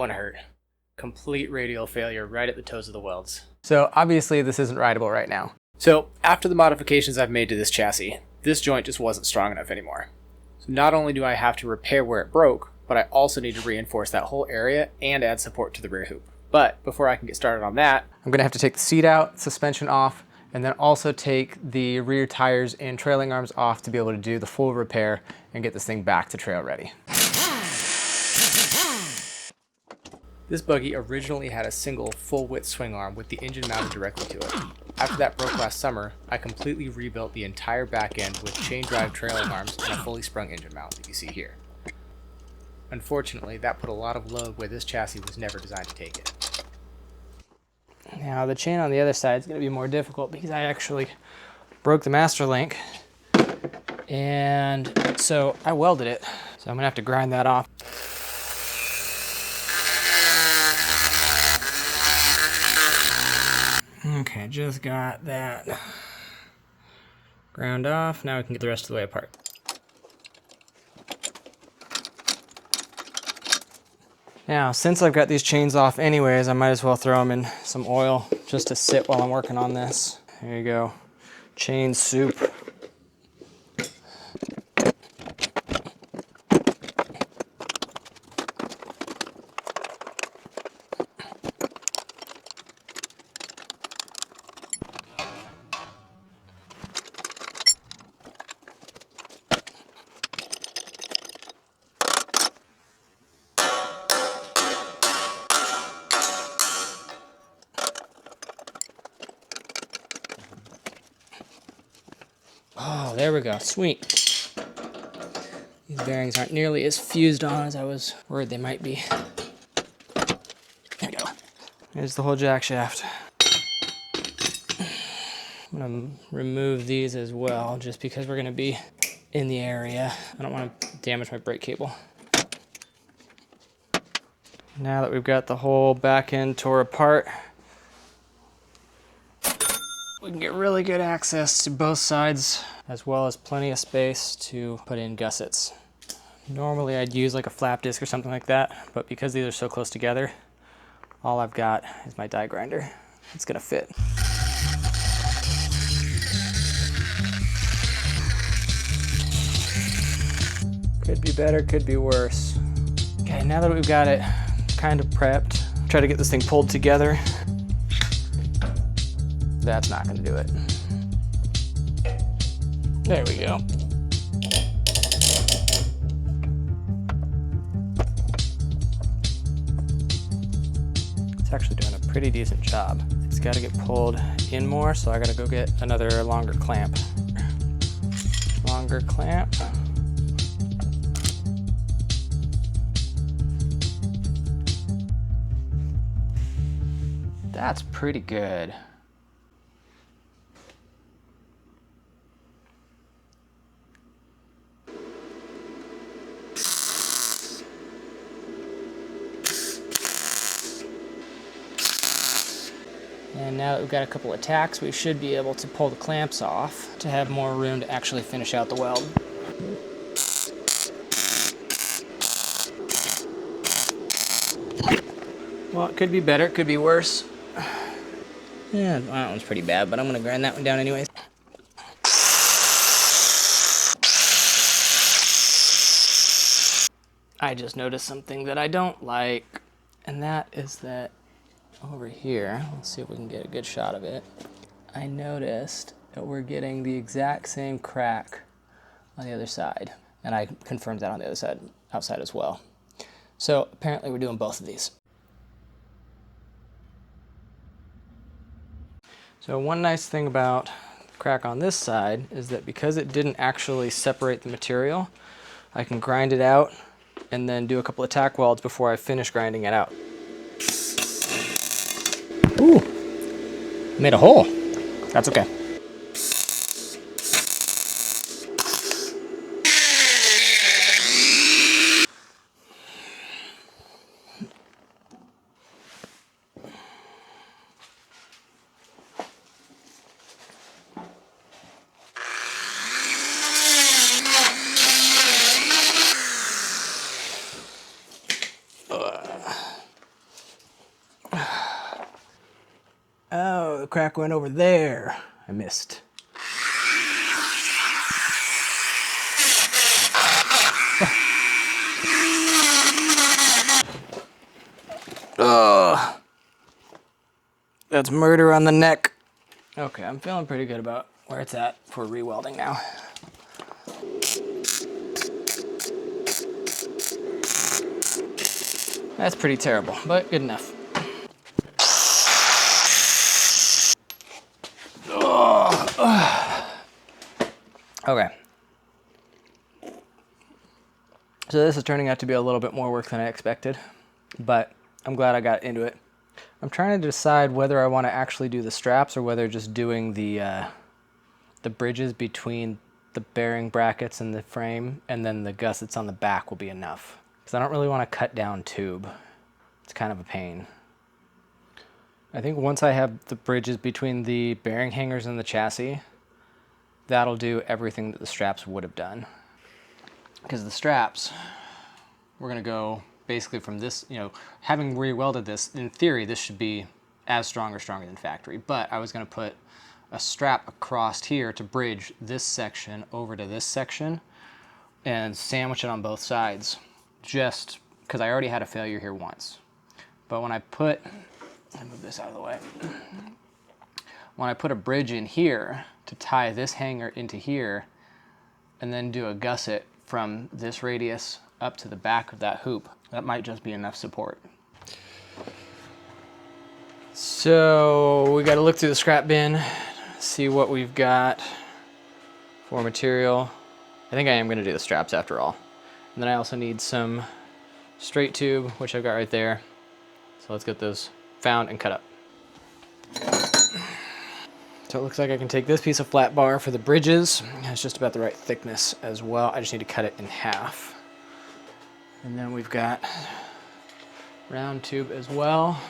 one hurt. Complete radial failure right at the toes of the welds. So obviously this isn't rideable right now. So after the modifications I've made to this chassis, this joint just wasn't strong enough anymore. So not only do I have to repair where it broke, but I also need to reinforce that whole area and add support to the rear hoop. But before I can get started on that, I'm gonna have to take the seat out, suspension off, and then also take the rear tires and trailing arms off to be able to do the full repair and get this thing back to trail ready. This buggy originally had a single full width swing arm with the engine mounted directly to it. After that broke last summer, I completely rebuilt the entire back end with chain drive trailing arms and a fully sprung engine mount that you see here. Unfortunately, that put a lot of load where this chassis was never designed to take it. Now the chain on the other side is going to be more difficult because I actually broke the master link, and so I welded it. So I'm going to have to grind that off. Okay, just got that ground off. Now we can get the rest of the way apart. Now, since I've got these chains off anyways, I might as well throw them in some oil just to sit while I'm working on this. There you go. Chain soup. Oh, there we go. Sweet. These bearings aren't nearly as fused on as I was worried they might be. There we go. There's the whole jack shaft. I'm going to remove these as well, just because we're going to be in the area. I don't want to damage my brake cable. Now that we've got the whole back end tore apart, we can get really good access to both sides, as well as plenty of space to put in gussets. Normally I'd use like a flap disc or something like that, but because these are so close together, all I've got is my die grinder. It's gonna fit. Could be better, could be worse. Okay, now that we've got it kind of prepped, try to get this thing pulled together. That's not going to do it. There we go. It's actually doing a pretty decent job. It's got to get pulled in more, so I got to go get another longer clamp. Longer clamp. That's pretty good. And now that we've got a couple of tacks, we should be able to pull the clamps off to have more room to actually finish out the weld. Well, it could be better, it could be worse. Yeah, that one's pretty bad, but I'm going to grind that one down anyways. I just noticed something that I don't like, and that is that over here, let's see if we can get a good shot of it. I noticed that we're getting the exact same crack on the other side, and I confirmed that on the other side, outside as well. So apparently we're doing both of these. So one nice thing about the crack on this side is that because it didn't actually separate the material, I can grind it out and then do a couple of tack welds before I finish grinding it out. Ooh, made a hole. That's okay. the crack went over there. I missed. Ugh. That's murder on the neck. Okay, I'm feeling pretty good about where it's at for re-welding now. That's pretty terrible, but good enough. Okay. So this is turning out to be a little bit more work than I expected, but I'm glad I got into it. I'm trying to decide whether I want to actually do the straps or whether just doing the bridges between the bearing brackets and the frame and then the gussets on the back will be enough. Because I don't really want to cut down tube. It's kind of a pain. I think once I have the bridges between the bearing hangers and the chassis, that'll do everything that the straps would have done. Because the straps, we're going to go basically from this, you know, having re-welded this, in theory, this should be as strong or stronger than factory. But I was going to put a strap across here to bridge this section over to this section and sandwich it on both sides, just because I already had a failure here once. But when I put, let me move this out of the way. When I put a bridge in here to tie this hanger into here and then do a gusset from this radius up to the back of that hoop, that might just be enough support. So we got to look through the scrap bin, see what we've got for material. I think I am going to do the straps after all. And then I also need some straight tube, which I've got right there. So let's get those found and cut up. So it looks like I can take this piece of flat bar for the bridges. It's just about the right thickness as well. I just need to cut it in half. And then we've got round tube as well.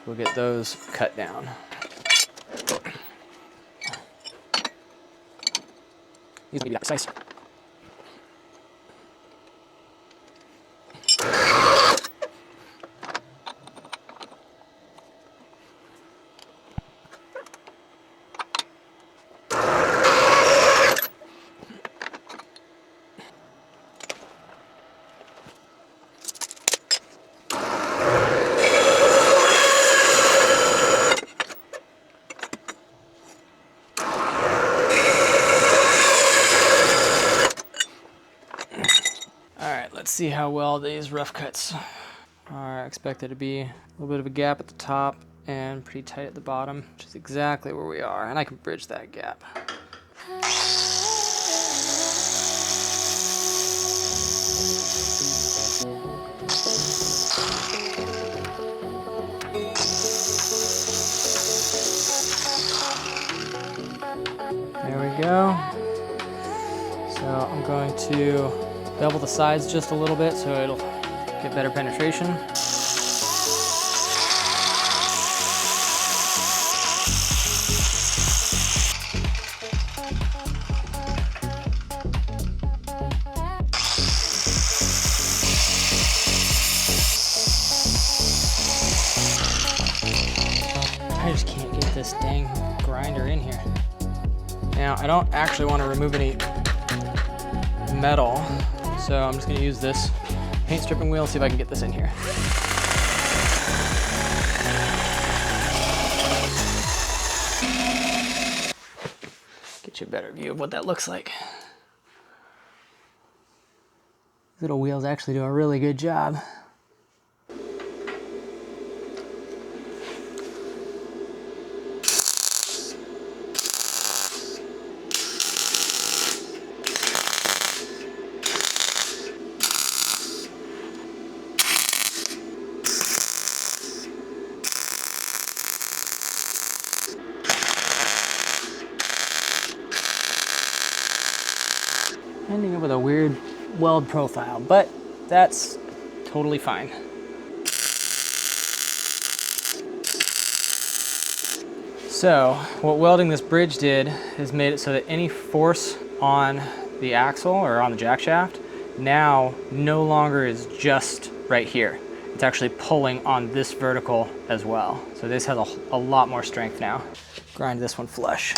We'll get those cut down. These need to be that precise. Let's see how well these rough cuts are. Expected to be a little bit of a gap at the top and pretty tight at the bottom, which is exactly where we are, and I can bridge that gap. There we go. So I'm going to bevel the sides just a little bit so it'll get better penetration. I just can't get this dang grinder in here. Now, I don't actually want to remove any metal, so I'm just going to use this paint stripping wheel and see if I can get this in here. Get you a better view of what that looks like. These little wheels actually do a really good job. Ending up with a weird weld profile, but that's totally fine. So what welding this bridge did is made it so that any force on the axle or on the jack shaft now no longer is just right here. It's actually pulling on this vertical as well. So this has a lot more strength now. grind this one flush.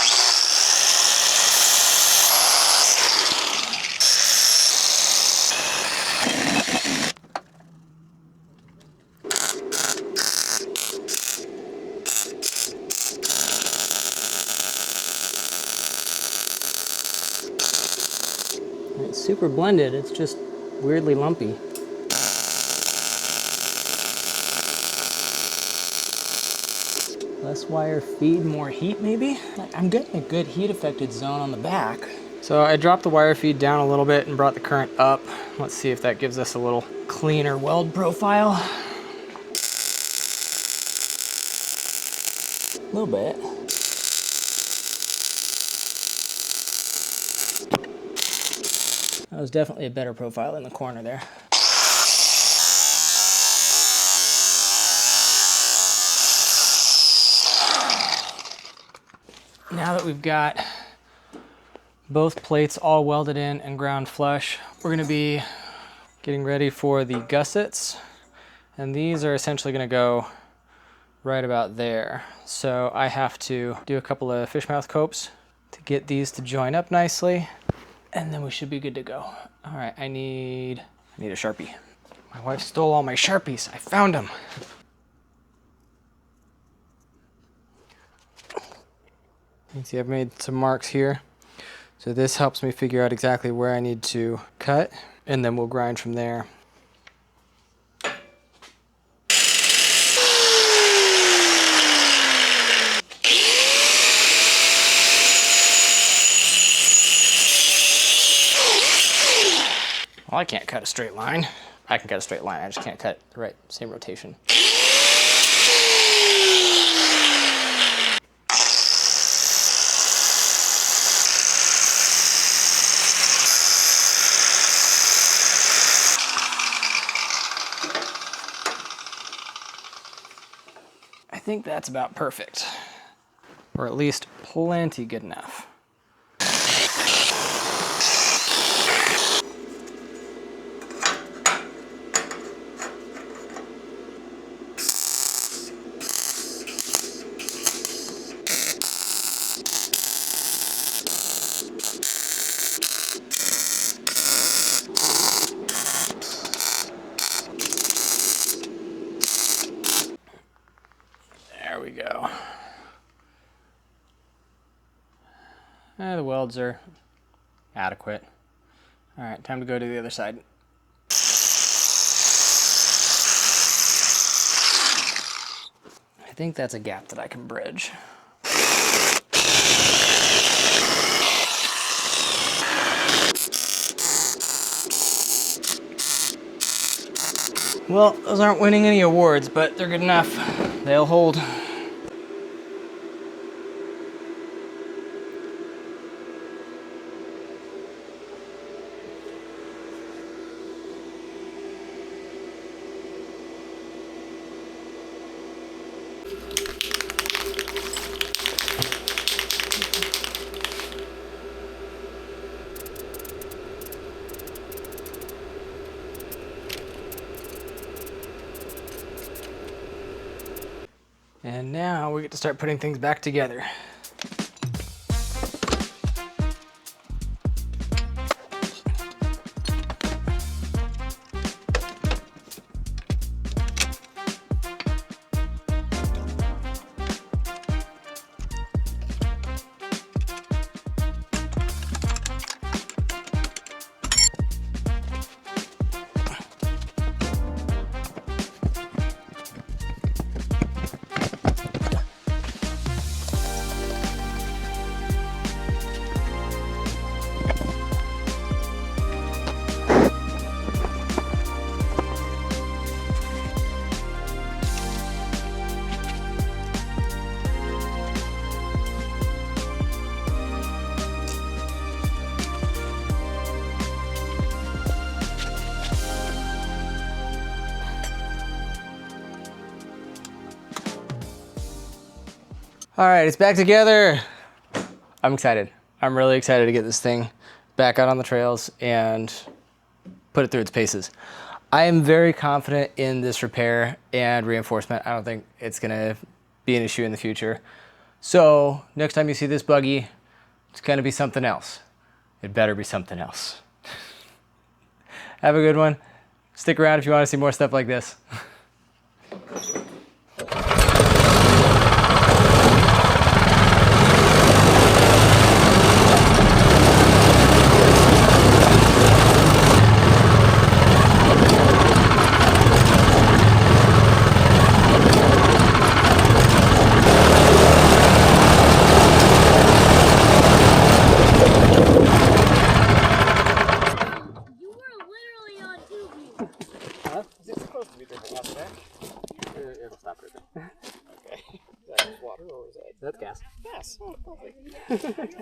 It's super blended, it's just weirdly lumpy. Less wire feed, more heat maybe? I'm getting a good heat affected zone on the back. So I dropped the wire feed down a little bit and brought the current up. Let's see if that gives us a little cleaner weld profile. A little bit. That was definitely a better profile in the corner there. Now that we've got both plates all welded in and ground flush, we're gonna be getting ready for the gussets. And these are essentially gonna go right about there. So I have to do a couple of fish mouth copes to get these to join up nicely. And then we should be good to go. All right, I need a Sharpie. My wife stole all my Sharpies. I found them. You can see I've made some marks here. So this helps me figure out exactly where I need to cut, and then we'll grind from there. Well, I can't cut a straight line. I can cut a straight line, I just can't cut the right same rotation. I think that's about perfect, or at least plenty good enough. There we go. The welds are adequate. All right, time to go to the other side. I think that's a gap that I can bridge. Well, those aren't winning any awards, but they're good enough. They'll hold. And now we get to start putting things back together. All right, it's back together. I'm excited. I'm really excited to get this thing back out on the trails and put it through its paces. I am very confident in this repair and reinforcement. I don't think it's gonna be an issue in the future. So next time you see this buggy, it's gonna be something else. It better be something else. Have a good one. Stick around if you want to see more stuff like this. It'll stop dripping. Okay. Is that just water or is that? That's gas. Gas. Oh, perfect.